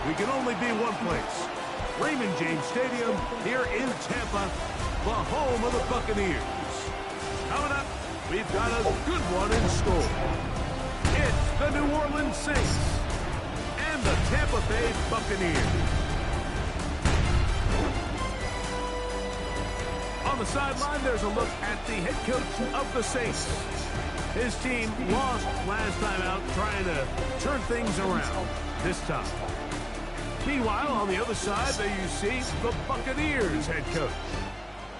we can only be one place. Raymond James Stadium here in Tampa, the home of the Buccaneers. Coming up, we've got a good one in store. It's the New Orleans Saints and the Tampa Bay Buccaneers. On the sideline, there's a look at the head coach of the Saints. His team lost last time out, trying to turn things around this time. Meanwhile, on the other side, there you see the Buccaneers head coach.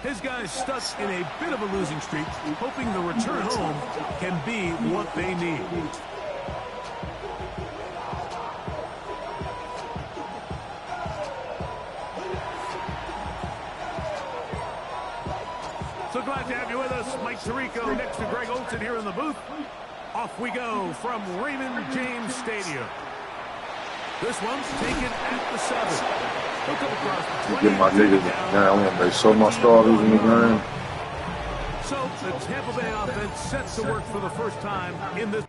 His guys stuck in a bit of a losing streak, hoping the return home can be what they need. So glad to have you with us. Mike Tirico next to Greg Olsen here in the booth. Off we go from Raymond James Stadium. This one's taken at the 7. Look up across the 20. Get my niggas down when they show my starters in the game. So the Tampa Bay offense sets to work for the first time in this.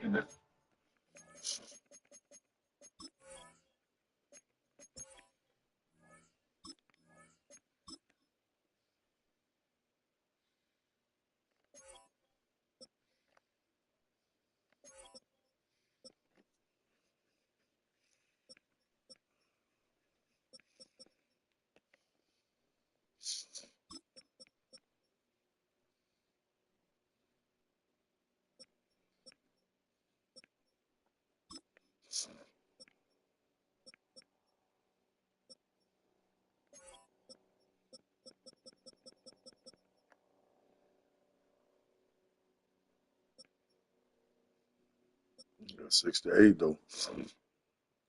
Got 6 to 8 though.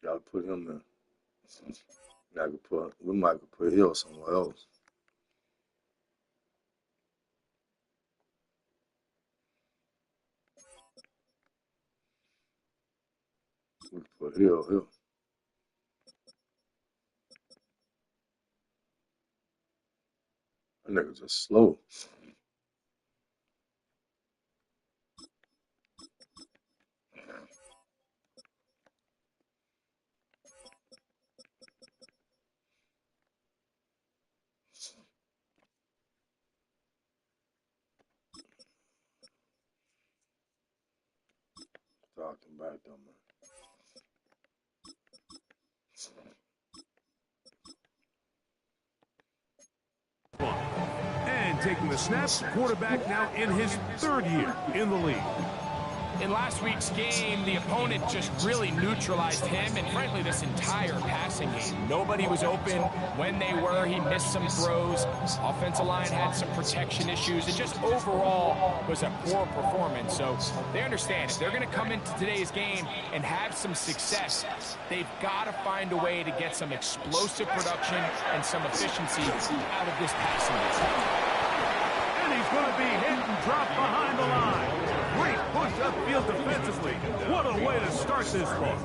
Gotta put him in. We might put Hill somewhere else. We put Hill here. That nigga just slow. Talking back though, man. And taking the snaps, quarterback now in his 3rd year in the league. In last week's game, the opponent just really neutralized him and, frankly, this entire passing game. Nobody was open. When they were, he missed some throws. Offensive line had some protection issues. It just overall was a poor performance. So they understand if they're going to come into today's game and have some success, they've got to find a way to get some explosive production and some efficiency out of this passing game. And he's going to be hit and dropped behind the line. Great push upfield defensively. What a way to start this one.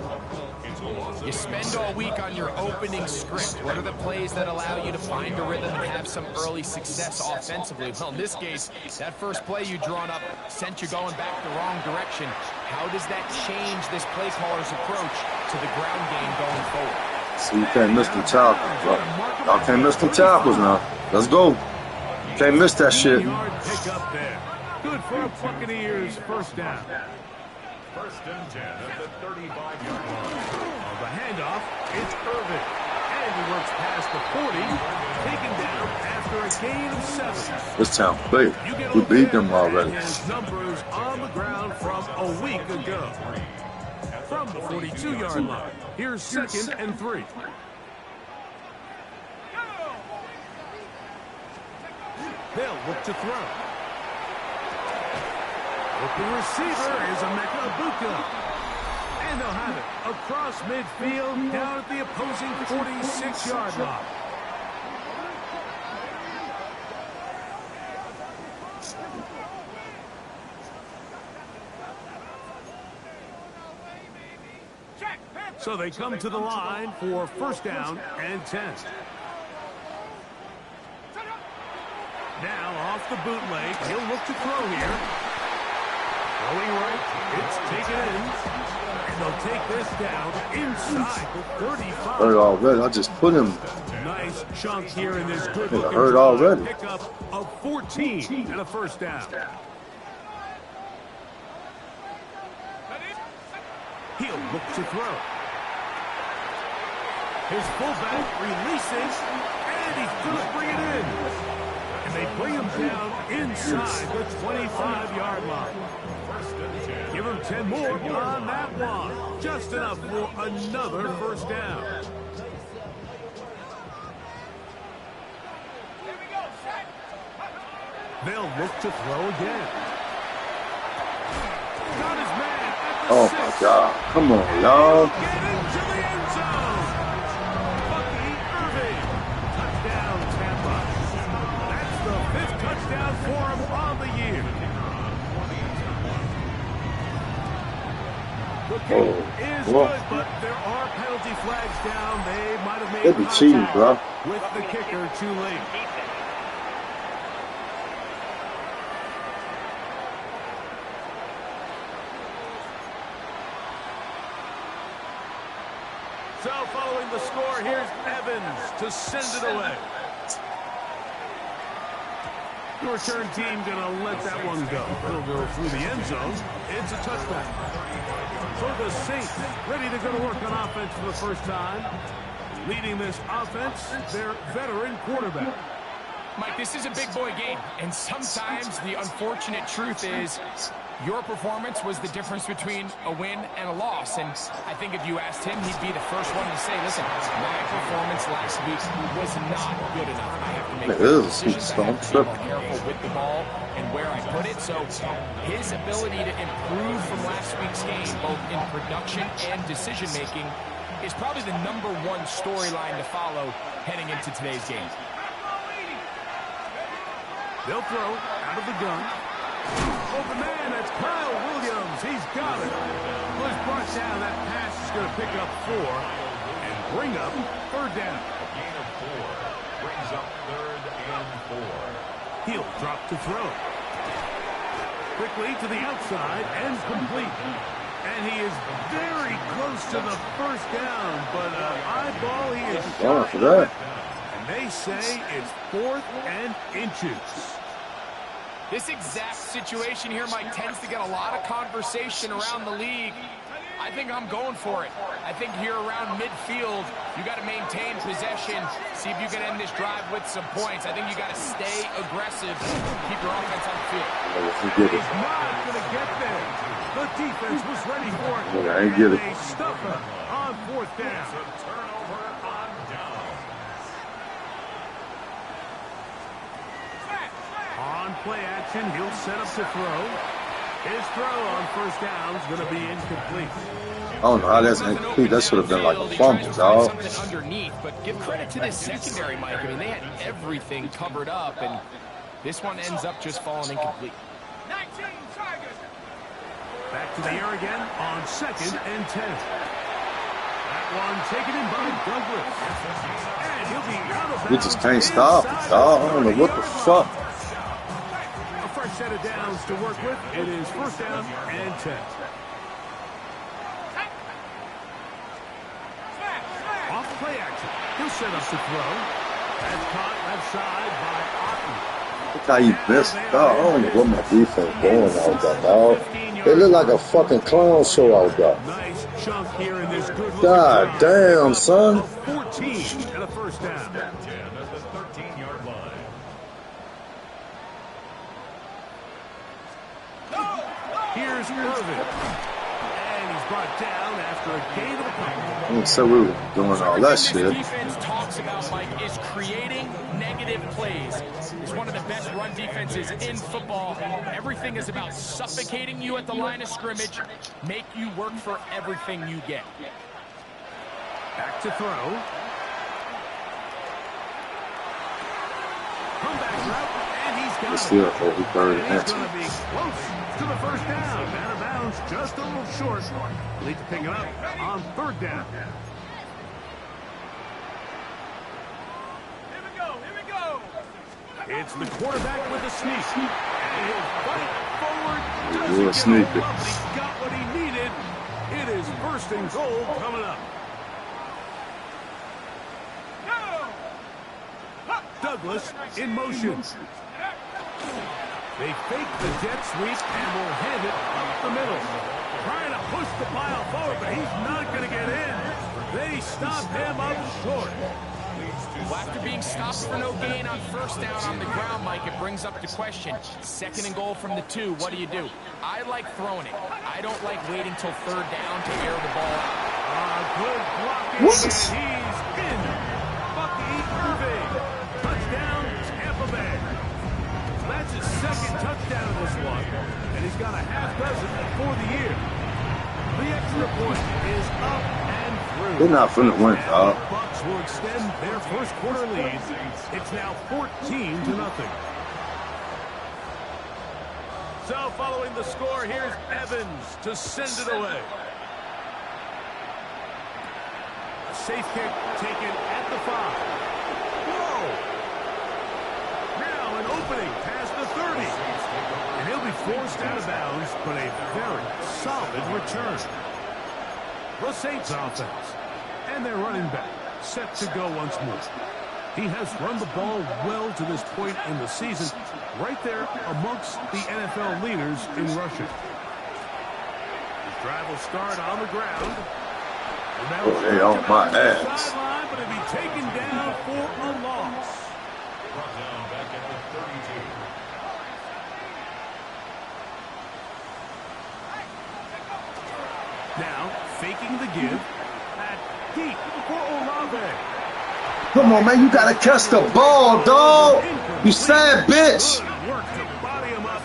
You spend all week on your opening script. What are the plays that allow you to find a rhythm and have some early success offensively? Well, in this case, that first play you drawn up sent you going back the wrong direction. How does that change this play caller's approach to the ground game going forward? So you can't miss the tackles, bro. Y'all can't miss the tackles now. Let's go. Can't miss that shit. Pick up there. Good for the Buccaneers, first down. 1st and 10 at the 35-yard line. On the handoff, it's Irvin. And he works past the 40, taken down after a gain of 7. This town play. We beat them already. His numbers on the ground from a week ago. From the 42-yard line, here's 2nd and 3. They'll look to throw. Open receiver is Emeka Egbuka. And they'll have it across midfield down at the opposing 46-yard line. So they come to the line for 1st down and 10. Now off the bootleg, he'll look to throw here. Going right, it's taken in. And they'll take this down inside the 35. Hurt already. I just put him. Nice chunk here in this good looking Hurt already. Pickup of 14 and a first down. He'll look to throw. His fullback releases, and he's going to bring it in. And they bring him down inside the 25-yard line. Give him 10 more on that one. Just enough for another first down. They'll look to throw again. Got his man at the Oh, 6. my God. Come on, y'all. Get into the end zone. Bucky Irving. Touchdown, Tampa. That's the 5th touchdown for him on the year. The kick is good, but there are penalty flags down. They might have made They be cheating, bro. with the kicker too late. So following the score, here's Evans to send it away. The return team going to let that one go. It'll go through the end zone. It's a touchdown. So the Saints ready to go to work on offense for the first time. Leading this offense, their veteran quarterback. Mike, this is a big boy game, and sometimes the unfortunate truth is your performance was the difference between a win and a loss. And I think if you asked him, he'd be the first one to say, listen, my performance last week was not good enough. I have to make decisions. I have to be more careful with the ball and where I put it. So his ability to improve from last week's game, both in production and decision-making, is probably the #1 storyline to follow heading into today's game. They'll throw out of the gun. Open man, that's Kyle Williams. He's got it. Was brought down. That pass is going to pick up 4 and bring up 3rd down. A gain of 4 brings up 3rd and 4. He'll drop to throw. Quickly to the outside and complete. And he is very close to the first down, but eyeball, he is Oh, for that. And they say it's 4th and inches. This exact situation here, Mike, tends to get a lot of conversation around the league. I think I'm going for it. I think here around midfield, you got to maintain possession, see if you can end this drive with some points. I think you got to stay aggressive, keep your offense on the field. He's not going to get there. The defense was ready for it. Yeah, I ain't get it. They stuff him on 4th down. A turnover on downs. On play action, he'll set up to throw. His throw on first down is going to be incomplete. I don't know how that's incomplete. That should have been like a fumble, dog. Something underneath, but give credit to this secondary, Mike. I mean, they had everything covered up, and this one ends up just falling incomplete. Back to the air again on 2nd and 10. That one taken in by Douglas. And he'll be out of bounds. We just can't stop it, dog. I don't know what the fuck. A fresh set of downs to work with. It is 1st down and 10. Off play action. He'll set up to throw. That's caught left side by Otten. Look how you missed, dog. I don't know what my defense doing out there, dog. It looked like a fucking clown show out there. Nice chunk here in this good God damn, son. 14 and a first down. 10 at the 13-yard line. Here's Irvin. And he's brought down after a gain of a couple. I didn't say we were doing all that shit. This defense talks about, Mike, is creating negative plays. It's one of the best run defenses in football. Everything is about suffocating you at the line of scrimmage, make you work for everything you get. Back to throw. Comeback route, and he's got It's it. still over 30 He's minutes. going to be close to the first down. Out of bounds, just a little short. Need to pick it up on 3rd down. It's the quarterback with a sneak. And he'll fight forward. Real sneaky. He got what he needed. It is first and goal coming up. Douglas in motion. They fake the jet sweep and will hand it up the middle. Trying to push the pile forward, but he's not going to get in. They stop him up short. Well, after being stopped for no gain on first down on the ground, Mike, it brings up the question. Second and goal from the 2, what do you do? I like throwing it. I don't like waiting till third down to air the ball out. Good blocking. What? He's in. Bucky Irving. Touchdown, Tampa Bay. That's his second touchdown of this one, and he's got a half dozen for the year. The extra point is up and through. They're not finna win, dog. The Bucks will extend their first quarter lead. It's now 14-0. So following the score, here's Evans to send it away. A safe kick taken at the 5. Whoa! Now an opening past the 30. And he'll be forced out of bounds, but a very solid return. The Saints offense. And their running back set to go once more. He has run the ball well to this point in the season, right there amongst the NFL leaders in rushing. His drive will start on the ground. They on my ass. Sideline, but it'll be taken down for a loss. Brought down back at the 32. Now, faking the give. At deep for Olave. Come on, man. You got to catch the ball, dog. You sad bitch. Good work to body him up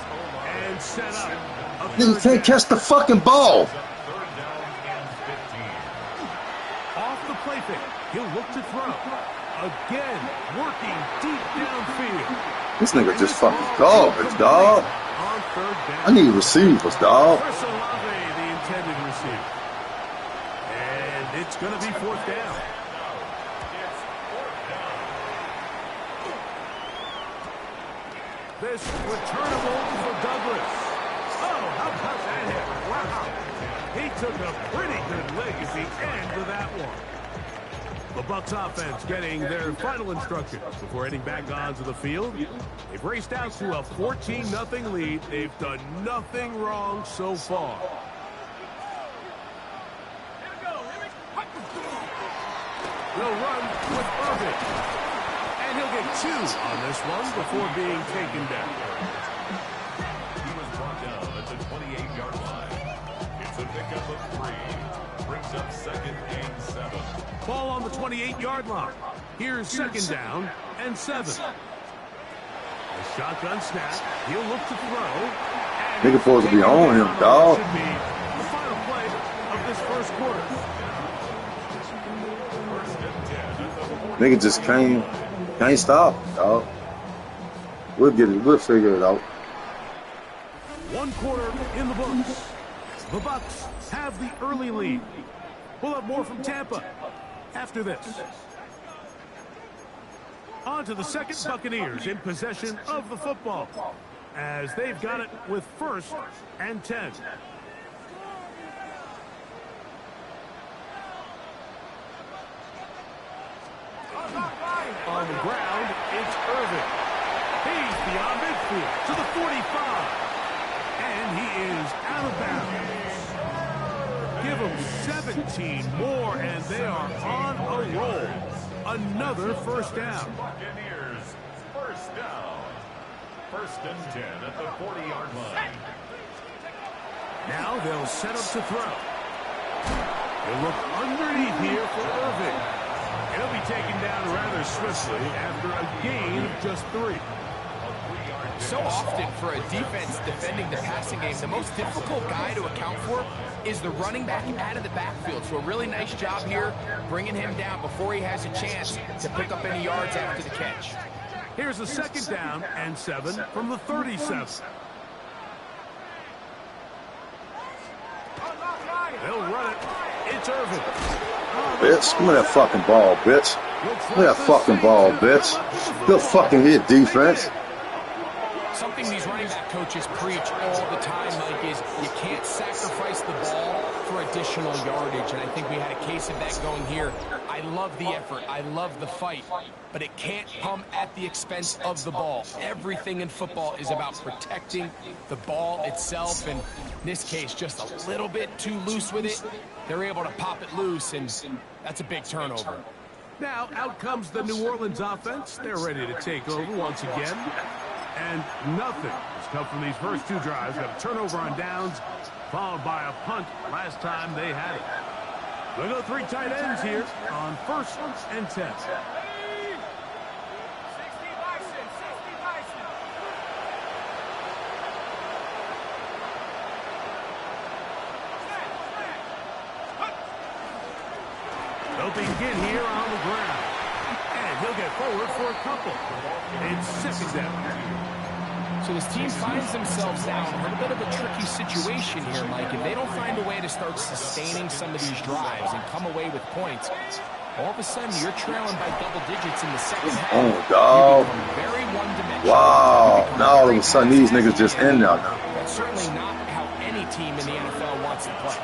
and set up. Nigga can't catch the fucking ball. Third down and 15. Off the play fake. He'll look to throw. Again, working deep downfield. This nigga just fucking garbage, dog. On third down. I need receivers, dog. Chris Olave, the intended receiver. And it's going to be fourth down. This returnable for Douglas. Oh, how about that hit? Wow. He took a pretty good lick at the end of that one. The Bucs offense getting their final instructions before heading back onto the field. They've raced out to a 14-0 lead. They've done nothing wrong so far. They'll run with Irving. And he'll get 2 on this one before being taken down. He was brought down at the 28-yard line. It's a pickup of 3. Brings up second and 7. Ball on the 28-yard line. Here's second down and 7. A shotgun snap. He'll look to throw. Nigga supposed to be on him, dog. Should be the final play of this first quarter. First and 10 at the 40. Nigga just can't stop, dog. We'll figure it out. One quarter in the books. The Bucs have the early lead. We'll have more from Tampa after this. On to the second Buccaneers in possession of the football as they've got it with first and 10. On the ground, it's Irving. He's beyond midfield to the 45. And he is out of bounds. Give them 17 more, and they are on a roll. Another first down. Buccaneers, first down. First and 10 at the 40-yard line. Now they'll set up to throw. They'll look underneath here for Irving. He'll be taken down rather swiftly after a gain of just 3. So often for a defense defending the passing game, the most difficult guy to account for is the running back out of the backfield. So a really nice job here bringing him down before he has a chance to pick up any yards after the catch. Here's a second down and 7 from the 37. They'll run it. It's Irving. Bitch, give me that fucking ball, bitch. Give me that fucking ball, bitch. Good fucking hit, defense. something these running back coaches preach all the time, Mike, is you can't sacrifice the ball for additional yardage, and I think we had a case of that going here. I love the effort. I love the fight, but it can't come at the expense of the ball. Everything in football is about protecting the ball itself, and in this case, just a little bit too loose with it. They're able to pop it loose, and that's a big turnover. Now, out comes the New Orleans offense. They're ready to take over once again. And nothing has come from these first two drives. Got a turnover on downs, followed by a punt last time they had it. They'll go three tight ends here on 1st and 10. They'll begin here on the ground. And he'll get forward for a couple. It's 2nd down. So this team finds themselves now in a little bit of a tricky situation here, Mike. If they don't find a way to start sustaining some of these drives and come away with points, all of a sudden you're trailing by double digits in the second half. Oh, dog. Very one-dimensional. Wow. Now all of a sudden these niggas just in now. That's certainly not how any team in the NFL wants to play.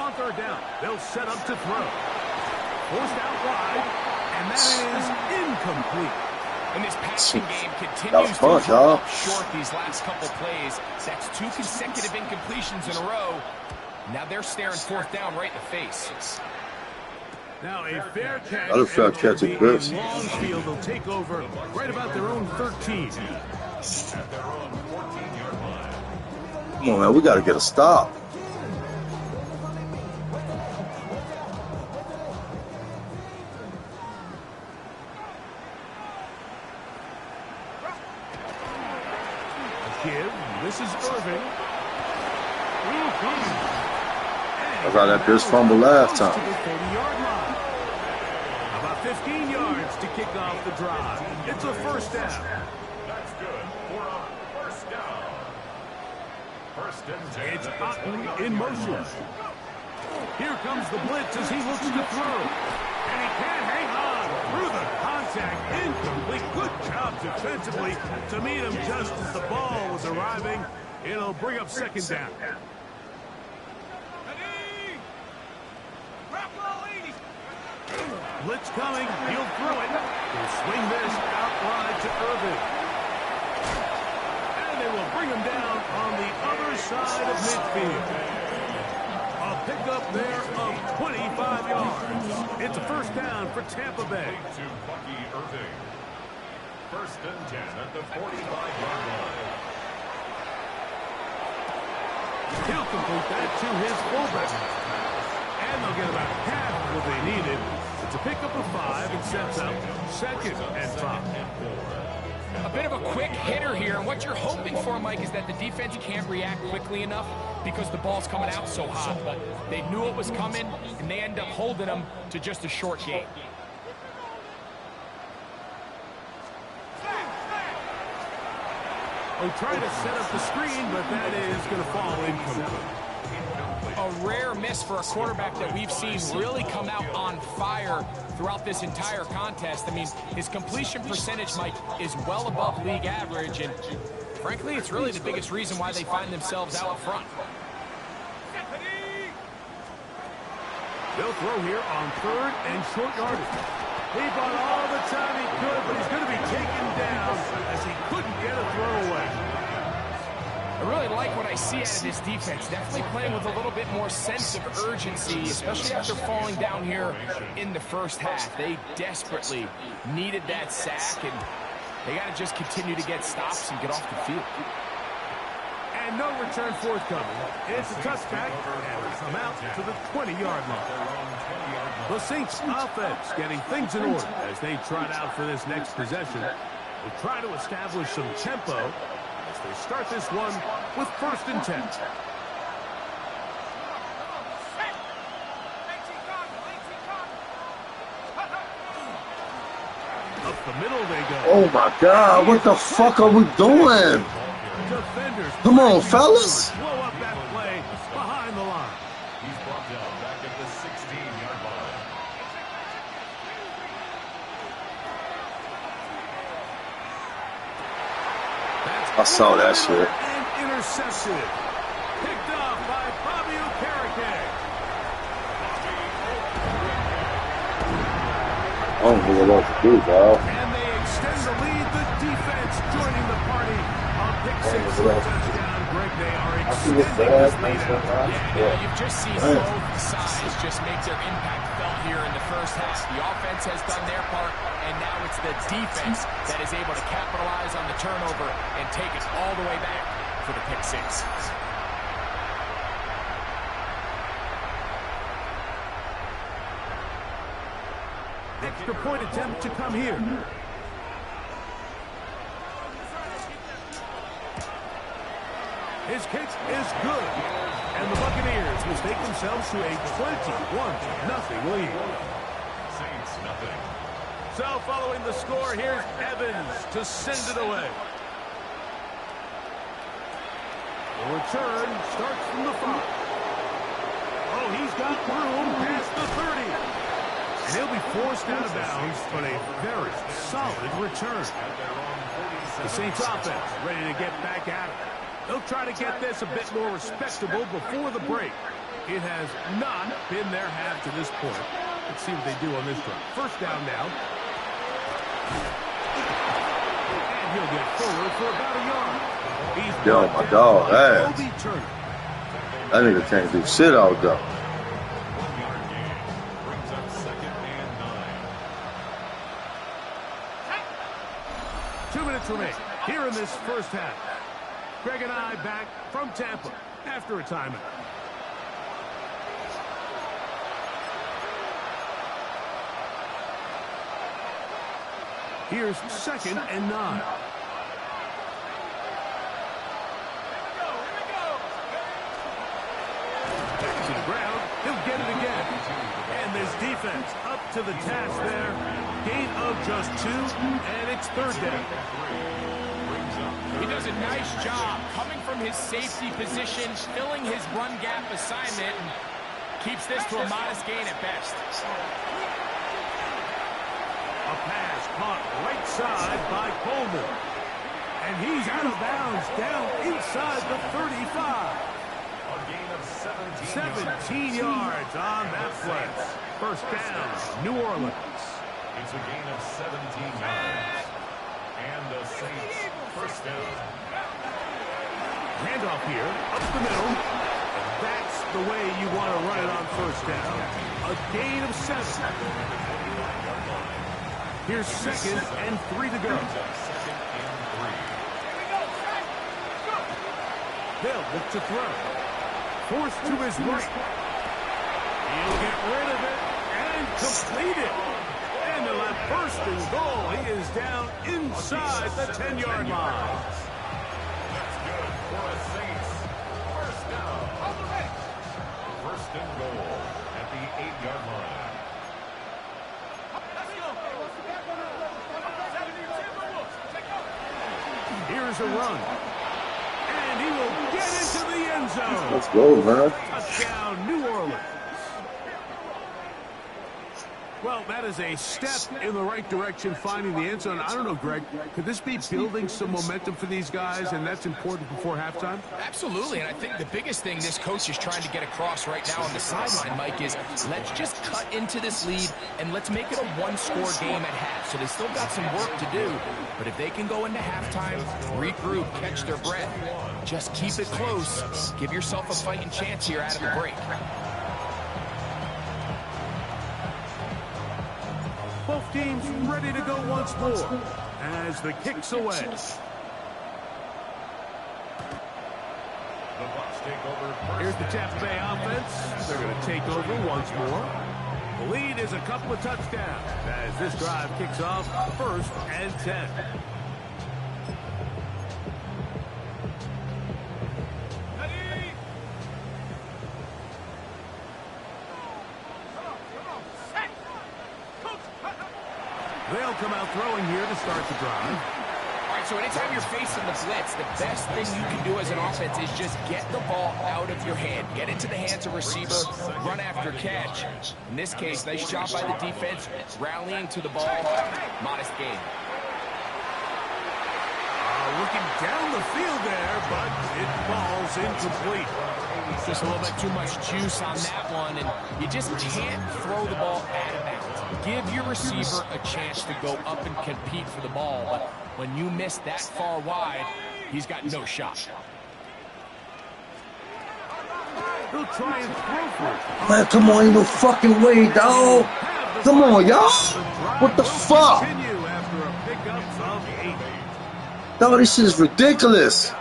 On 3rd down, they'll set up to throw. Forced out wide, and that is incomplete. And this passing game continues to come up short these last couple plays. That's 2 consecutive incompletions in a row. Now they're staring 4th down right in the face. Now a fair catch. Another fair catch at this. Long field will take over right about their own 13. Come on, man. We got to get a stop. This is Irving. I got that bitch fumble last time. About 15 yards to kick off the drive. It's a 1st down. That's good for a 1st down. 1st and 10. It's Otten in motion. Here comes the blitz as he looks to throw. And he can't hang on through the contact. Incomplete. Good job defensively to meet him just as the ball was arriving. It'll bring up 2nd down. Blitz coming. He'll throw it. He'll swing this out wide to Irving. And they will bring him down on the other side of midfield. A pickup there of 25 yards. It's a 1st down for Tampa Bay. To Bucky Irving. 1st and 10 at the 45-yard line. He'll complete that to his fullback. And they'll get about half what they needed. It's a pickup of 5 and sets up 2nd and 5. A bit of a quick hitter here, and what you're hoping for, Mike, is that the defense can't react quickly enough because the ball's coming out so hot. But they knew it was coming, and they end up holding them to just a short gain. Oh, trying to set up the screen, but that is going to fall incomplete. A rare miss for a quarterback that we've seen really come out on fire throughout this entire contest. I mean, his completion percentage, Mike, is well above league average, and frankly, it's really the biggest reason why they find themselves out front. They'll throw here on 3rd and short yardage. He bought all the time he could, but he's going to be taken down as he couldn't get a throw away. I really like what I see out of this defense. Definitely playing with a little bit more sense of urgency, especially after falling down here in the 1st half. They desperately needed that sack, and they got to just continue to get stops and get off the field. And no return forthcoming. It's a touchback, and it's come out to the 20-yard line. The Saints offense getting things in order as they trot out for this next possession. They'll try to establish some tempo as they start this one with 1st and 10. Up the middle they go. Oh my God, what the fuck are we doing? Defenders, come on, fellas. Blow up that play behind the line. He's brought down back at the 16-yard line. I saw that shit. And intercepted. Picked off by Fabio Carrique. I don't know what else to do, dog. And they extend the lead. The defense joining the party. A pick six touchdown. Greg, they are extending this lead out. Yeah, you've just seen both sides just make their impact felt here in the first half. The offense has done their part, and now it's the defense that is able to capitalize on the turnover and take it all the way back for the pick six. Extra point attempt to come here. His kick is good. And the Buccaneers mistake themselves to a 21-0 lead. Saints nothing. So following the score, here's Evans to send it away. The return starts from the 5. Oh, he's got room past the 30. And he'll be forced out of bounds, but a very solid return. The Saints offense ready to get back at it. They'll try to get this a bit more respectable before the break. It has not been their half to this point. Let's see what they do on this drive. First down now. And he'll get forward for about a yard. He's Yo, my dog ass. Kobe Turner. That nigga can't do shit all day. 1-yard gain. Brings up 2nd and 9. 2 minutes remain here in this first half. Greg and I back from Tampa after a timeout. Here's 2nd and 9. Back to the ground. He'll get it again. And this defense up to the task there. Gain of just 2, and it's 3rd down. He does a nice job coming from his safety position, filling his run gap assignment, and keeps this to a modest gain at best. A pass caught right side by Coleman. And he's out of bounds down inside the 35. A gain of 17 yards on that play. First down, New Orleans. It's a gain of 17 yards. And the Saints first down. Handoff here, up the middle. That's the way you want to run it on first down. A gain of 7. Here's 2nd and 3 to go. They'll look to throw. Forced to his right. He'll get rid of it and complete it. And they'll have 1st and goal. He is down inside the 10-yard line. That's good for the Saints. First down. 1st and goal at the 8-yard line. Here's a run. And he will get into the end zone. Let's go, man. Touchdown, New Orleans. Well, that is a step in the right direction, finding the end zone. I don't know, Greg, could this be building some momentum for these guys, and that's important before halftime? Absolutely, and I think the biggest thing this coach is trying to get across right now on the sideline, Mike, is let's just cut into this lead, and let's make it a one-score game at half. So they still got some work to do, but if they can go into halftime, regroup, catch their breath, just keep it close, give yourself a fighting chance here out of the break. Both teams ready to go once more as the kick's away. The Bucs take over first. Here's the Tampa Bay offense. They're going to take over once more. The lead is a couple of touchdowns as this drive kicks off 1st and 10. They'll come out throwing here to start the drive. All right, so anytime you're facing the blitz, the best thing you can do as an offense is just get the ball out of your hand. Get into the hands of receiver, run after catch. In this case, nice job by the defense, rallying to the ball. Modest gain. A looking down the field there, but it falls incomplete. Just a little bit too much juice on that one, and you just can't throw the ball out of bounds. Give your receiver a chance to go up and compete for the ball, but when you miss that far wide, he's got no shot. He'll try and throw for it. Man, come on, ain't no fucking way, dog. Come on, y'all. What the fuck? After a pickup of 8. Dog, this is ridiculous.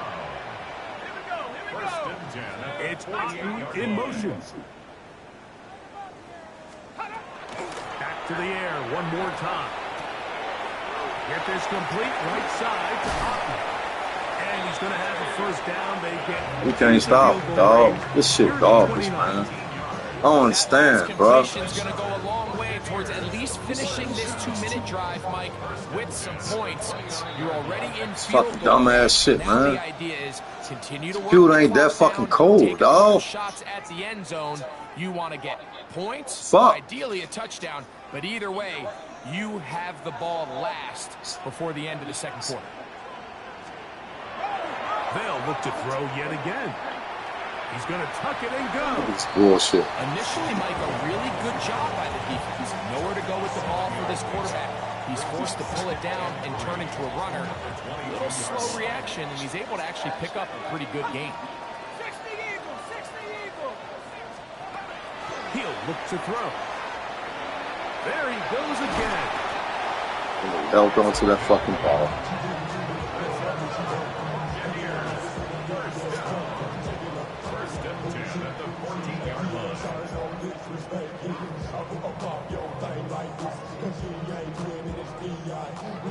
It's in motion. Back to the air one more time. Get this complete right side to Otten. And he's going to have a first down. They get. We can't stop, dog. This shit garbage, man. I don't understand, bro. Going to go a long way towards at least finishing this 2-minute drive, Mike, with some points. You're already in field Fucking dumbass shit, now man. the idea is continue to work Field ain't that fucking cold, dog. Shots at the end zone. You want to get points, Fuck. ideally a touchdown, but either way, you have the ball last before the end of the second quarter. They'll look to throw yet again. He's going to tuck it and go. It's bullshit. Initially, Mike, a really good job by the defense. Nowhere to go with the ball for this quarterback. He's forced to pull it down and turn into a runner. A little slow reaction, and he's able to actually pick up a pretty good gain. He'll look to throw. There he goes again. Held onto that fucking ball.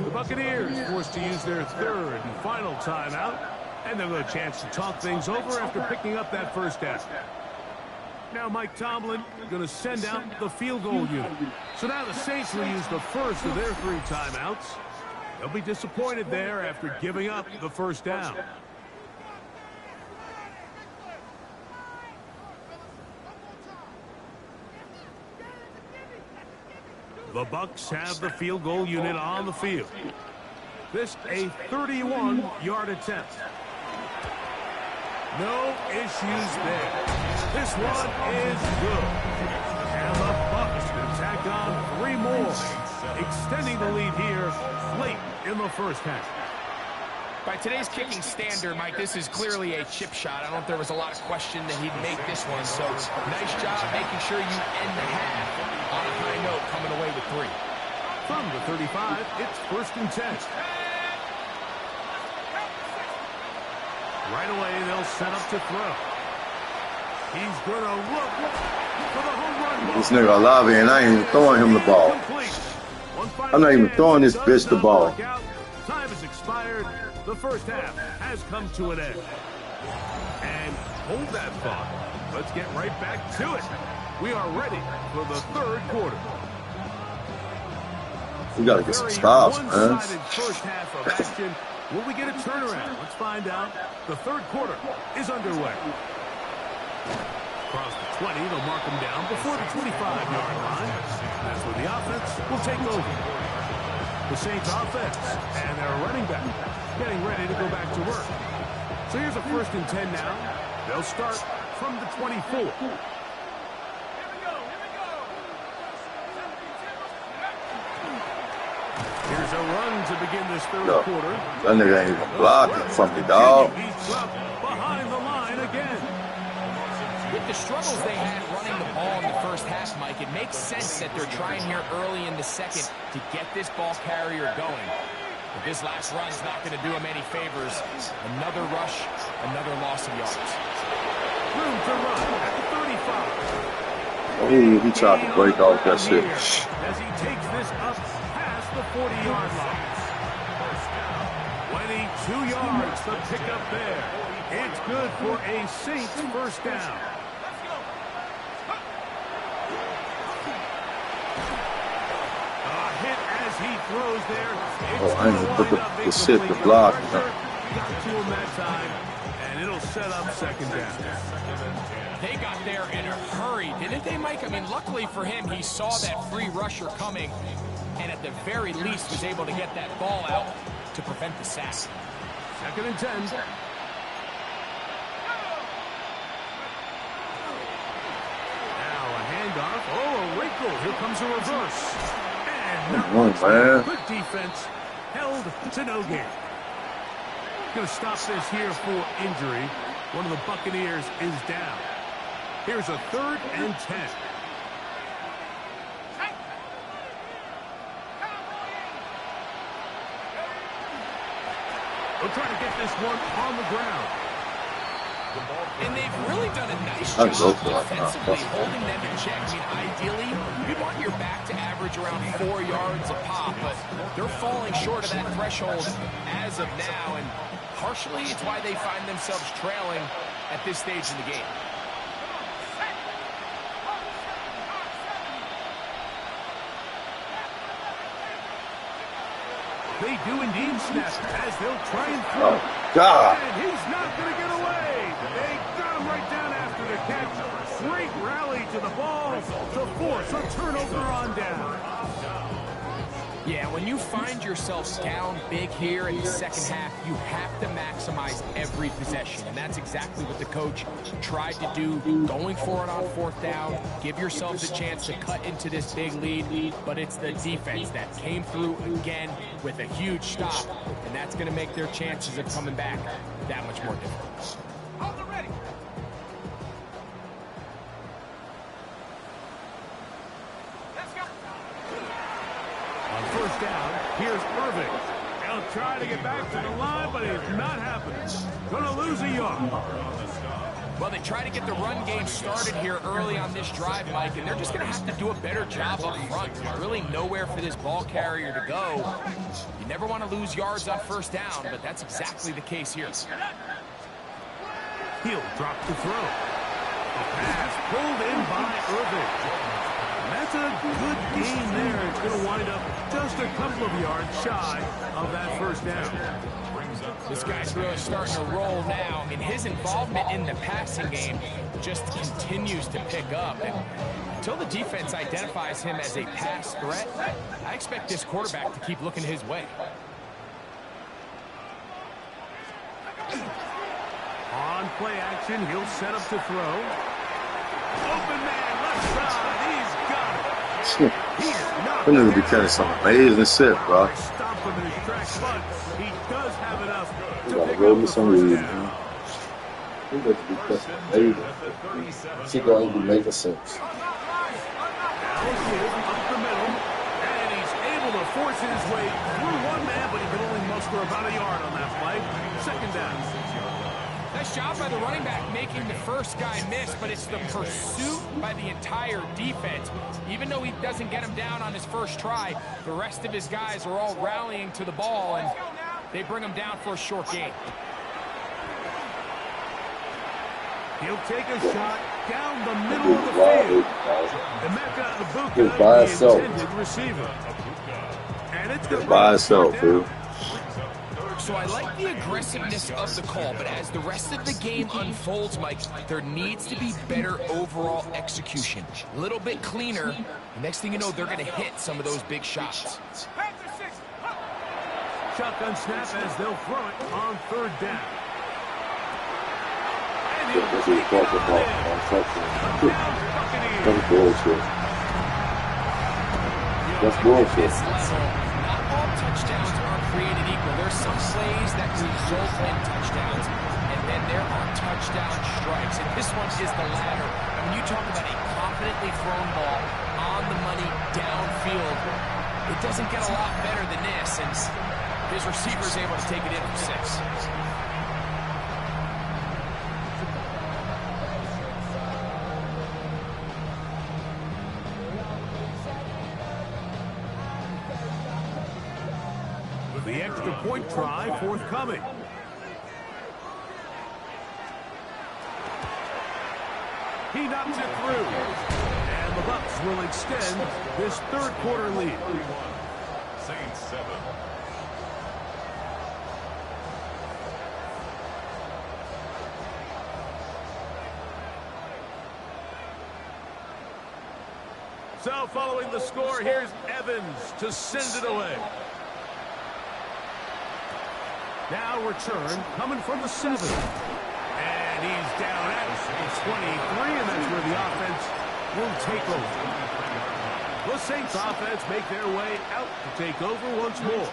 The Buccaneers forced to use their third and final timeout, and they'll have a chance to talk things over after picking up that first down. Now Mike Tomlin going to send out the field goal unit. So now the Saints will use the first of their 3 timeouts. They'll be disappointed there after giving up the first down. The Bucs have the field goal unit on the field. This a 31-yard attempt. No issues there. This one is good. And the Bucs can tack on 3 more, extending the lead here late in the first half. By today's kicking standard, Mike, this is clearly a chip shot. I don't know if there was a lot of question that he'd make this one. So nice job making sure you end the half on a high note, coming away with 3. From the 35, it's 1st and 10. Right away, they'll set up to throw. He's going to look for the home run ball. This nigga Olave, and I ain't even throwing him the ball. I'm not even throwing this bitch the ball. Time has expired. The first half has come to an end. And hold that thought. Let's get right back to it. We are ready for the 3rd quarter. We gotta get some stops, man. One-sided first half of action. Will we get a turnaround? Let's find out. The 3rd quarter is underway. Across the 20, they'll mark him down before the 25-yard line. That's where the offense will take over. The Saints offense and their running back getting ready to go back to work. So here's a 1st and 10 now. They'll start from the 24. Here's a run to begin this 3rd quarter. That nigga ain't even blocking from me, dog. Behind the line again. With the struggles they had running the ball in the first half, Mike, it makes sense that they're trying here early in the second to get this ball carrier going. But this last run's not going to do him any favors. Another rush, another loss of yards. Room to run at the 35. Oh, he tried to break off that shit. As he takes this up past the 40-yard line. 22 yards to pick up there. It's good for a Saints first down. A hit as he throws there. Oh, I didn't put the shit to block. Got to him that time, and it'll set up 2nd down. They got there in a hurry, didn't they, Mike? I mean, luckily for him, he saw that free rusher coming, and at the very least was able to get that ball out to prevent the sack. Second and 10. Now a handoff. Oh, a wrinkle. Here comes a reverse. And man. Good defense. Held to no gain. Going to stop this here for injury. One of the Buccaneers is down. Here's a 3rd and 10. We'll try to get this one on the ground. And they've really done a nice job defensively holding them in check. I mean, ideally, you'd want your back to average around 4 yards a pop, but they're falling short of that threshold as of now, and partially it's why they find themselves trailing at this stage in the game. They do indeed snap as they'll try and throw. Oh, God. And he's not going to get away. They got him right down after the catch. Great rally to the ball to force a turnover on down. Yeah, when you find yourself down big here in the second half, you have to maximize every possession. And that's exactly what the coach tried to do, going for it on 4th down. Give yourselves a chance to cut into this big lead, but it's the defense that came through again with a huge stop, and that's going to make their chances of coming back that much more difficult. Hold it ready. On 1st down, here's Irving. He'll try to get back to the line, but it's not happening. Gonna lose a yard. Well, they try to get the run game started here early on this drive, Mike, and they're just going to have to do a better job up front. There's really nowhere for this ball carrier to go. You never want to lose yards on 1st down, but that's exactly the case here. He'll drop to throw. A pass pulled in by Irving. And that's a good gain there. It's going to wind up just a couple of yards shy of that 1st down. This guy's really starting to roll now. I mean, his involvement in the passing game just continues to pick up. And until the defense identifies him as a pass threat, I expect this quarterback to keep looking his way. On play action, he'll set up to throw. Open man, left side, he's got it. We need to be catching some amazing shit, bro. Stop him in his tracks, but he does have enough We to gotta pick roll up me the some first weed, down. man. We got to be catching amazing. She gonna be making sense. Now it's his up the middle, and he's able to force his way through one man, but he can only muster about a yard on that play. 2nd down. Nice job by the running back making the first guy miss, but it's the pursuit by the entire defense. Even though he doesn't get him down on his first try, the rest of his guys are all rallying to the ball, and they bring him down for a short gain. He'll take a shot down the middle of the field. Emeka Ibuka, by the himself. intended receiver. And it's going to By itself, dude. So I like the aggressiveness of the call, but as the rest of the game unfolds, Mike, there needs to be better overall execution. A little bit cleaner. Next thing you know, they're going to hit some of those big shots. Shotgun snap as they'll throw it on 3rd down. And he'll That's take it on in. Touchdown, Buccaneers. bullshit. That's bullshit. This level, not all touchdowns are created equal. There's some plays that result in touchdowns, and then there are touchdown strikes. And this one is the latter. And when you talk about a confidently thrown ball on the money downfield, it doesn't get a lot better than this. And his receiver's able to take it in for 6. The extra point try forthcoming. He knocks it through. And the Bucs will extend this 3rd quarter lead. Saints 7. So following the score, here's Evans to send it away. Now return coming from the 7. And he's down at the 23, and that's where the offense will take over. The Saints offense make their way out to take over once more.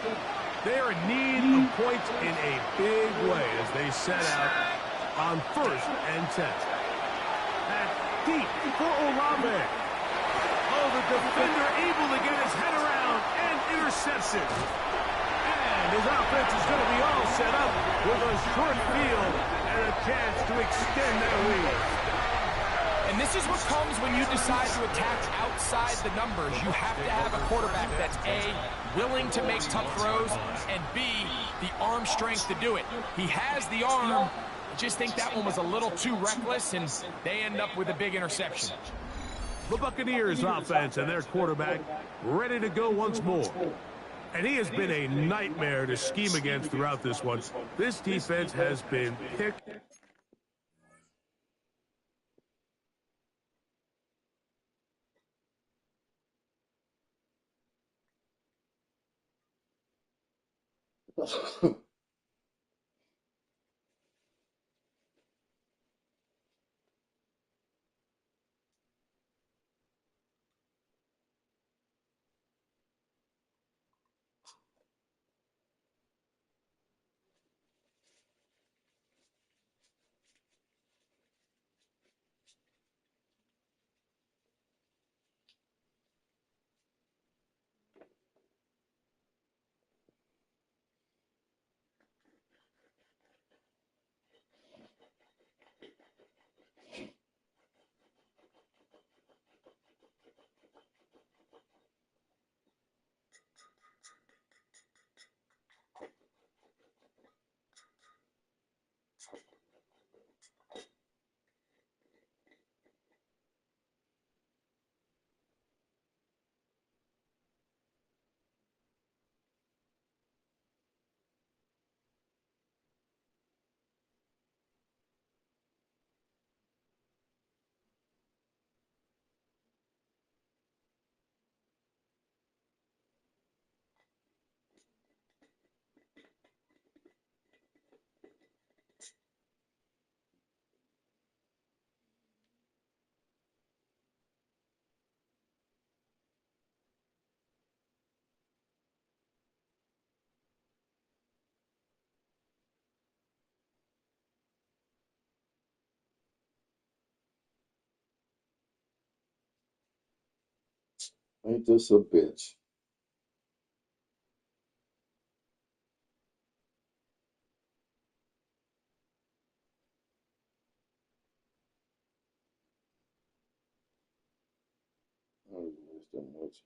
They are in need of points in a big way as they set out on 1st and 10. At deep for Olave. Oh, the defender able to get his head around and interception. And his offense is going to be all set up with a short field and a chance to extend their lead. And this is what comes when you decide to attack outside the numbers. You have to have a quarterback that's A, willing to make tough throws, and B, the arm strength to do it. He has the arm. I just think that one was a little too reckless, and they end up with a big interception. The Buccaneers offense and their quarterback ready to go once more. And he has been a nightmare to scheme against throughout this one. This defense has been picked. Ain't this a bitch? I don't waste that much.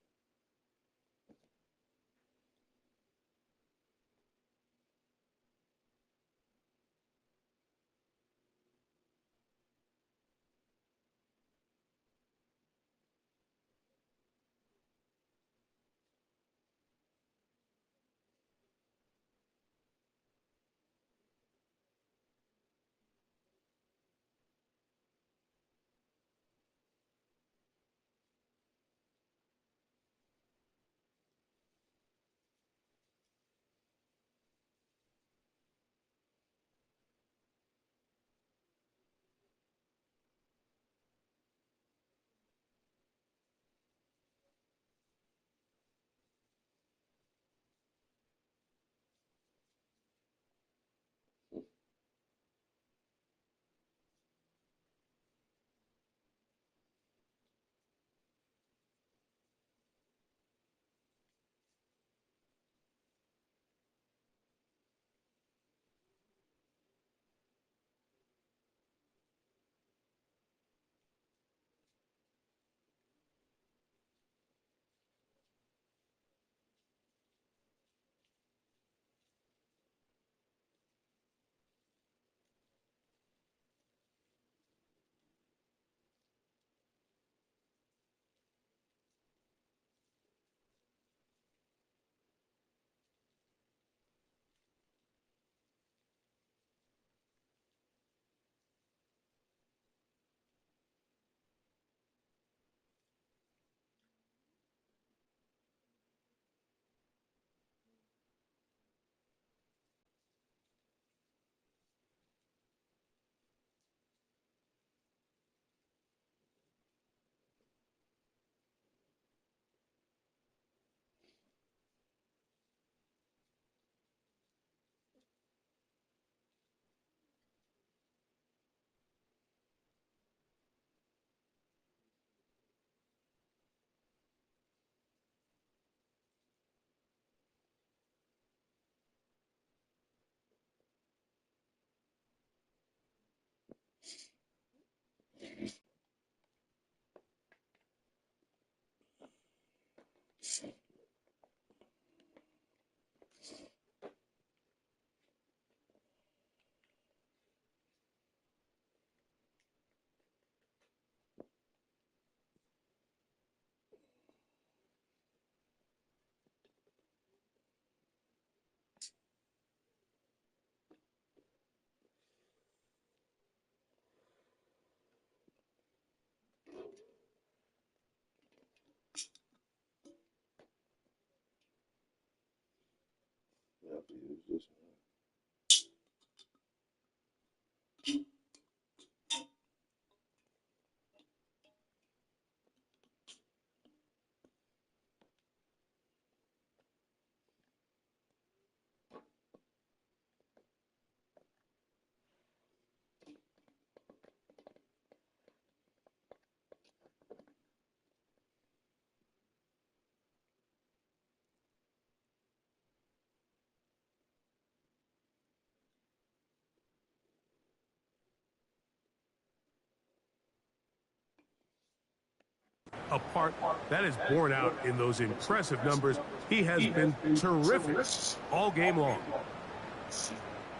apart. That is borne out in those impressive numbers. He has been terrific all game long.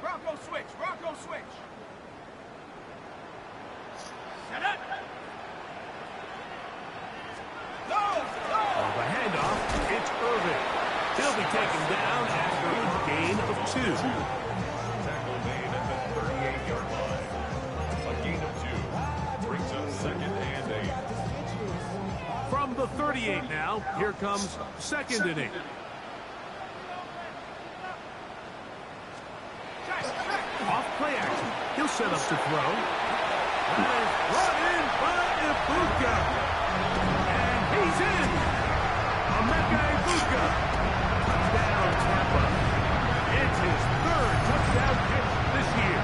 Bronco switch. Bronco switch. Set up. The handoff, it's Irving. He'll be taken down after a gain of 2. Tackle made at the 38-yard line. A gain of 2 brings up 2nd and 8. From the 38 now, here comes 2nd and 8. Off play action. He'll set up to throw. That is brought in by Ibuka. And he's in. Emeka Ibuka. Touchdown, Tampa. It's his 3rd touchdown catch this year.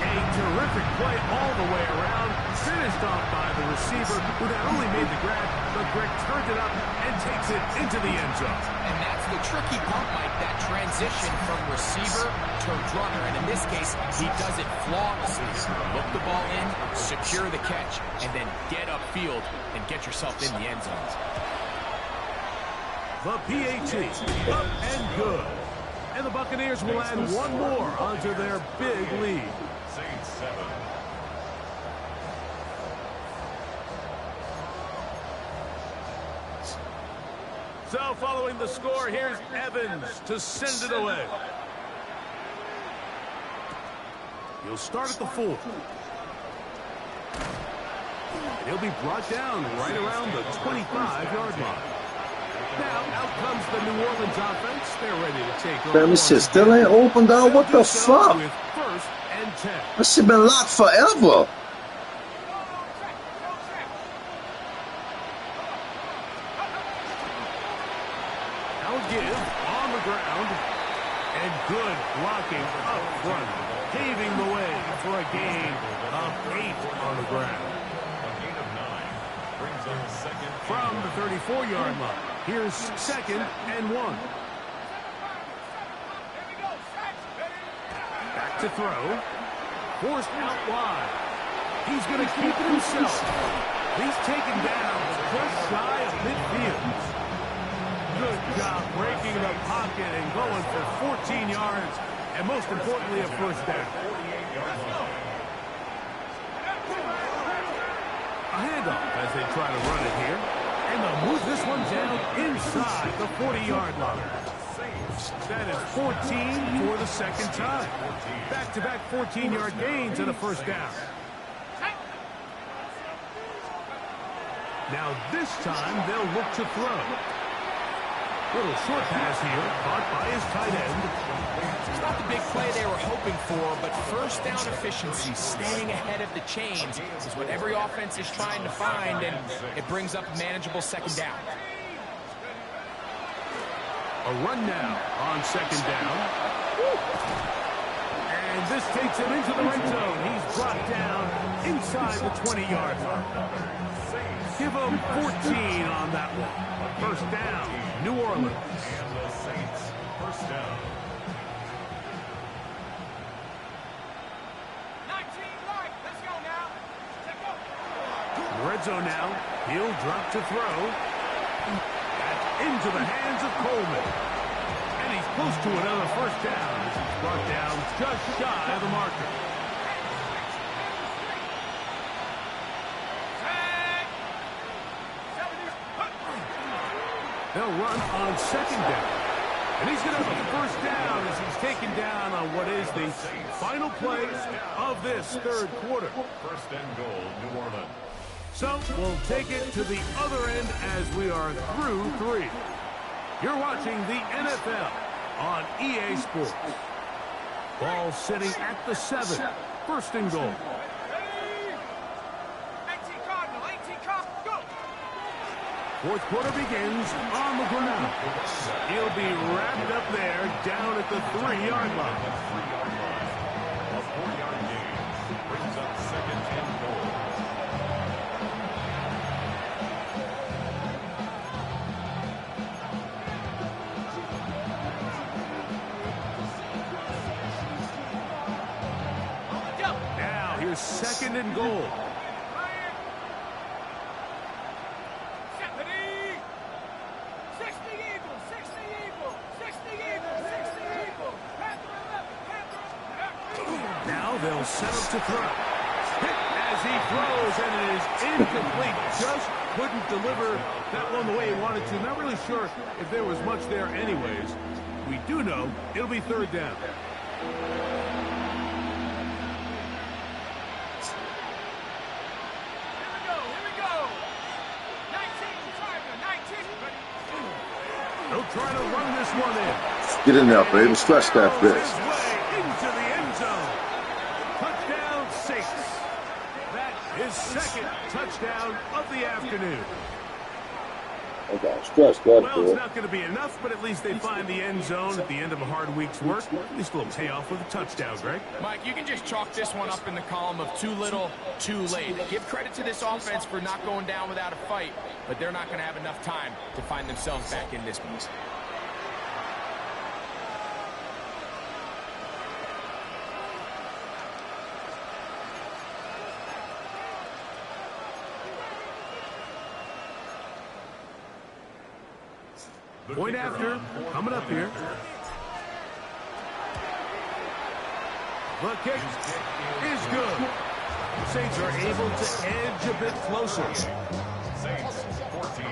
A terrific play all the way around. Finished off by the receiver, who not only made the grab, but Greg turned it up and takes it into the end zone. And that's the tricky part, Mike, that transition from receiver to runner. And in this case, he does it flawlessly. Look the ball in, secure the catch, and then get upfield and get yourself in the end zone. The PAT, up and good. And the Buccaneers will add one more onto their big lead. Saints 7. So following the score, here's Evans to send it away. He'll start at the 4. And he'll be brought down right around the 25-yard line. Now out comes the New Orleans offense. They're ready to take over. Let me see. Still ain't opened out. What the fuck? With 1st and 10. That shit been locked forever. Give on the ground, and good blocking up front, paving the way for a gain of 8 on the ground. A gain of 9 brings up 2nd. From the 34-yard line, here's 2nd and 1. Back to throw, forced out wide. He's going to keep it himself. He's taken down just shy of midfield. Good job breaking the pocket and going for 14 yards, and most importantly, a 1st down. A handoff as they try to run it here, and they'll move this one down inside the 40-yard line. That is 14 for the 2nd time. Back-to-back 14-yard gains and a 1st down. Now this time they'll look to throw. Little short pass here, caught by his tight end. It's not the big play they were hoping for, but 1st down efficiency, staying ahead of the chains, is what every offense is trying to find, and it brings up a manageable 2nd down. A run now on 2nd down. And this takes him into the red zone. He's brought down inside the 20-yard line. Give him 14 on that one. 1st down, New Orleans. And the Saints 1st down. 19 right, let's go now. Red zone now. He'll drop to throw. That's into the hands of Coleman. And he's close to another 1st down as he's brought down just shy of the marker. They'll run on 2nd down. And he's going to have a 1st down as he's taken down on what is the final play of this 3rd quarter. 1st and goal, New Orleans. So we'll take it to the other end as we are through 3. You're watching the NFL on EA Sports. Ball sitting at the 7. 1st and goal. 4th quarter begins on the ground. He'll be wrapped up there down at the 3-yard line. A 4-yard gain brings up 2nd and goal. Now here's 2nd and goal. They'll set up to throw. Hit as he throws, and it is incomplete. Just couldn't deliver that one the way he wanted to. Not really sure if there was much there anyways. We do know it'll be third down. They'll try to run this one in. Get in there, baby. Stretch that bitch. His way into the end zone. Touchdown, Saints. That is second touchdown of the afternoon. Okay, stretch that Well, it's bitch. not going to be enough, but at least they find the end zone at the end of a hard week's work. At least a little payoff with a touchdown, Greg. Mike, you can just chalk this one up in the column of too little, too late. Give credit to this offense for not going down without a fight, but they're not going to have enough time to find themselves back in this one. Point after, coming up here. The kick is good. Saints are able to edge a bit closer. Saints 14.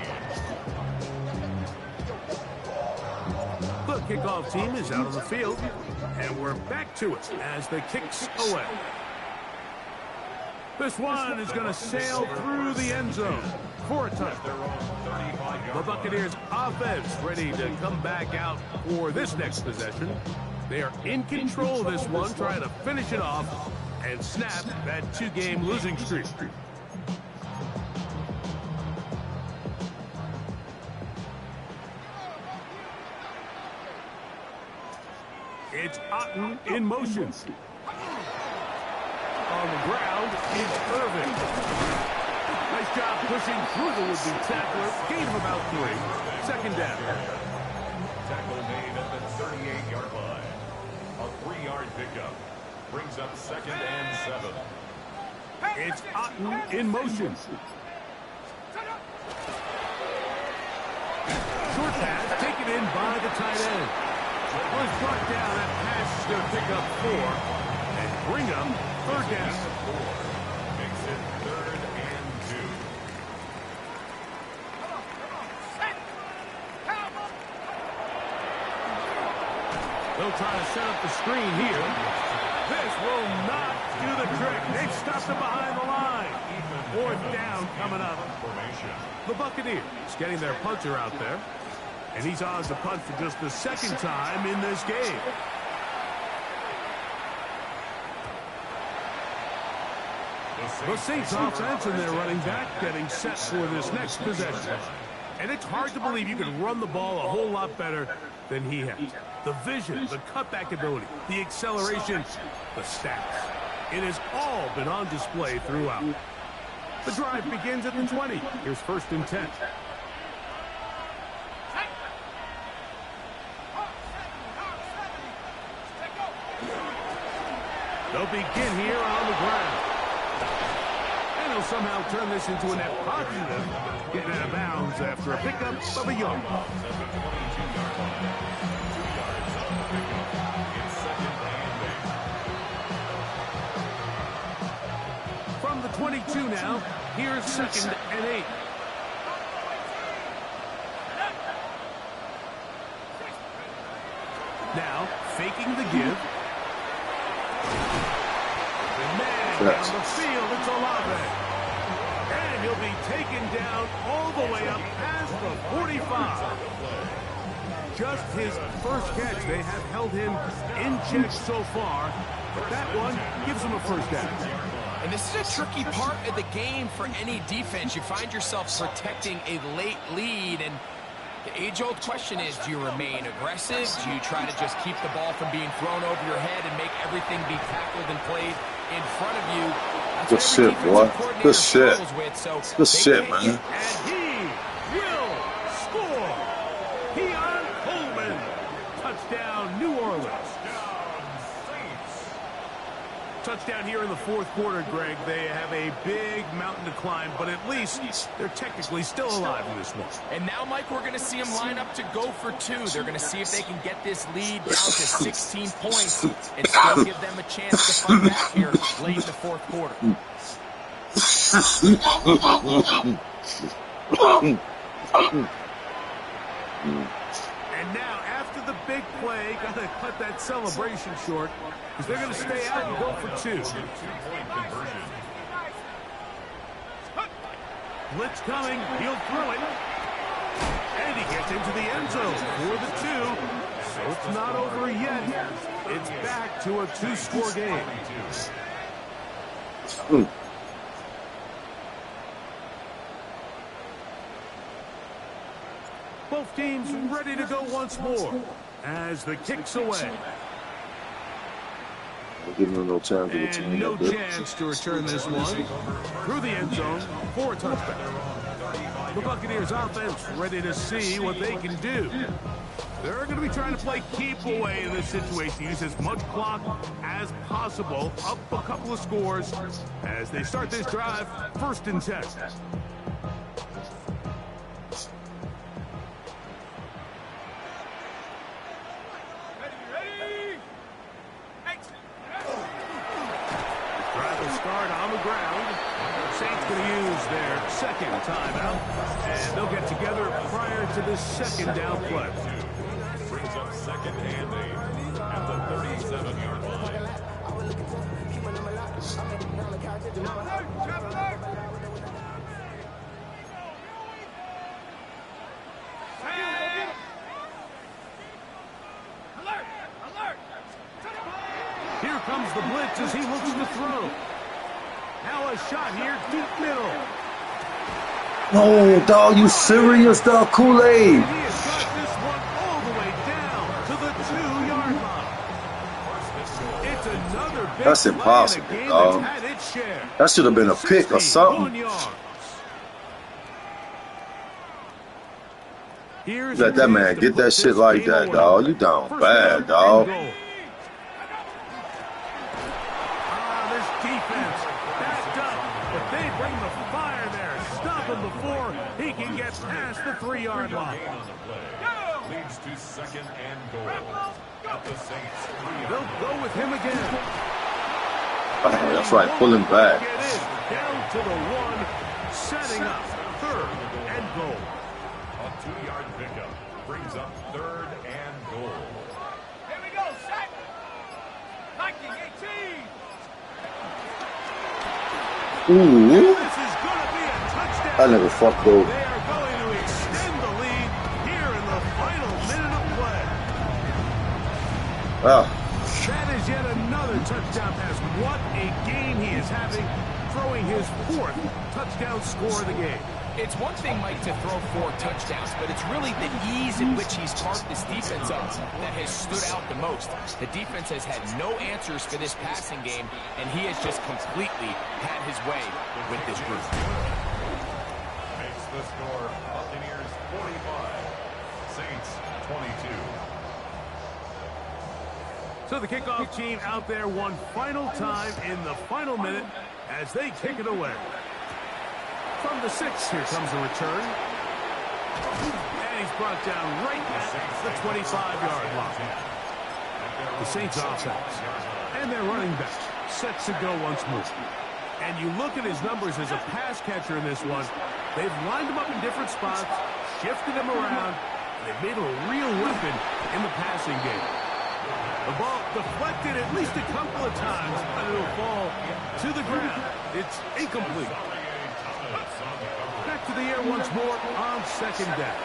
The kickoff team is out of the field, and we're back to it as the kick's away. This one is going to sail through the end zone for a touchdown. The Buccaneers offense ready to come back out for this next possession. They are in control of this one, trying to finish it off and snap that two-game losing streak. It's Otten in motion. On the ground is Irvin. Nice job pushing through the would-be tackler. Gain of about 3. Second down. Tackle made at the 38-yard line. A 3-yard pickup brings up second and 7. It's Otten in motion. Short pass taken in by the tight end. Was brought down. That pass is going to pick up 4 and bring up third down. Makes it 3rd and 2. They'll try to set up the screen here. This will not do the trick. They've stopped it behind the line. Fourth down coming up. The Buccaneers getting their punter out there. And he's on to punt for just the second time in this game. The Saints offense and their running back getting set for this next possession. And it's hard to believe you can run the ball a whole lot better than he has. The vision, the cutback ability, the acceleration, the stats. It has all been on display throughout. The drive begins at the 20. Here's 1st and 10. They'll begin here on the ground. And he'll somehow turn this into a net positive, getting out of bounds after a pickup of a yard. From the 22 now, here's 2nd and 8. Now, faking the give. Man, down the field, it's Olave. And he'll be taken down all the way up past the 45. Just his first catch. They have held him in check so far, but that one gives him a first down. And this is a tricky part of the game for any defense. You find yourself protecting a late lead, and the age-old question is, do you remain aggressive? Do you try to just keep the ball from being thrown over your head and make everything be tackled and played in front of you? That's good shit, boy. Good shit. Good shit, man. And he will score. Keon Coleman. Touchdown, New Orleans. touchdown here in the fourth quarter, Greg. They have a big mountain to climb, but at least they're technically still alive in this one. And now, Mike, we're going to see them line up to go for two. They're going to see if they can get this lead down to 16 points and still give them a chance to fight back here late in the fourth quarter. And now, after the big play, got to cut that celebration short because they're going to stay out and go for two. Blitz coming. He'll throw it. And he gets into the end zone for the two. So it's not over yet. It's back to a two-score game. Both teams ready to go once more as the kick's away. Giving them no time to return. And no chance to return this one through the end zone for a touchdown. The Buccaneers offense ready to see what they can do. They're going to be trying to play keep away in this situation. Use as much clock as possible. Up a couple of scores as they start this drive. 1st and 10. Second timeout, and they'll get together prior to this second down play. Brings up 2nd and 8 at the 37-yard line. Here comes the blitz as he looks to throw. Now a shot here, deep middle. No, dog, you serious, dog? Kool-Aid. He has got this one all the way down to the 2-yard line. It's another big That's impossible, play in a game dog. that's had its share. That should have been a pick or something. Let that man get that shit like that, dog. You down bad, dog. This defense backed up, but they bring the fire there. Stop him before he can get past the 3-yard line. Leads to 2nd and goal. At the Saints. They'll go with him again. That's right, pull him back. Down to the 1, setting up 3rd and goal. A 2-yard pickup brings up 3rd and goal. Here we go, set. Viking 18. Ooh. This is going to be a touchdown. I never fucked over. They are going to extend the lead here in the final minute of play. That is yet another touchdown pass. What a game he is having, throwing his 4th touchdown score of the game. It's one thing, Mike, to throw 4 touchdowns, but it's really the ease in which he's carved this defense up that has stood out the most. The defense has had no answers for this passing game, and he has just completely had his way with this group. Makes the score Buccaneers 45, Saints 22. So the kickoff team out there one final time in the final minute as they kick it away. From the 6, here comes the return. And he's brought down right at the 25-yard line. The Saints offense and their running back set to go once more. And you look at his numbers as a pass catcher in this one. They've lined him up in different spots, shifted him around, and they've made him a real weapon in the passing game. The ball deflected at least a couple of times, but it'll fall to the ground. It's incomplete. Back to the air once more on 2nd down.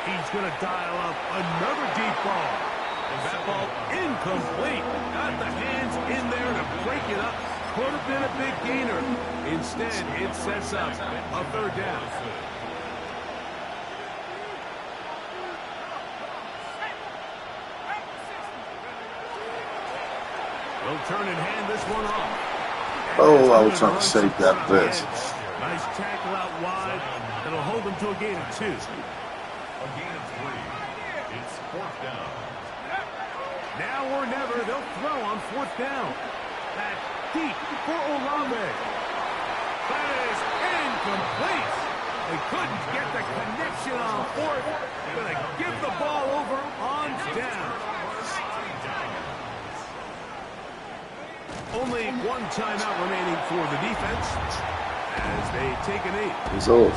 He's going to dial up another deep ball. And that ball incomplete. Got the hands in there to break it up. Could have been a big gainer. Instead, it sets up a 3rd down. They'll turn and hand this one off. Oh, I was trying to save that blitz. Nice tackle out wide. That'll hold them to a gain of 2. A gain of 3. It's 4th down. Now or never, they'll throw on 4th down. That deep for Olave. That is incomplete. They couldn't get the connection on fourth. Gonna give the ball over on down. Only one timeout remaining for the defense as they take a knee. He's old.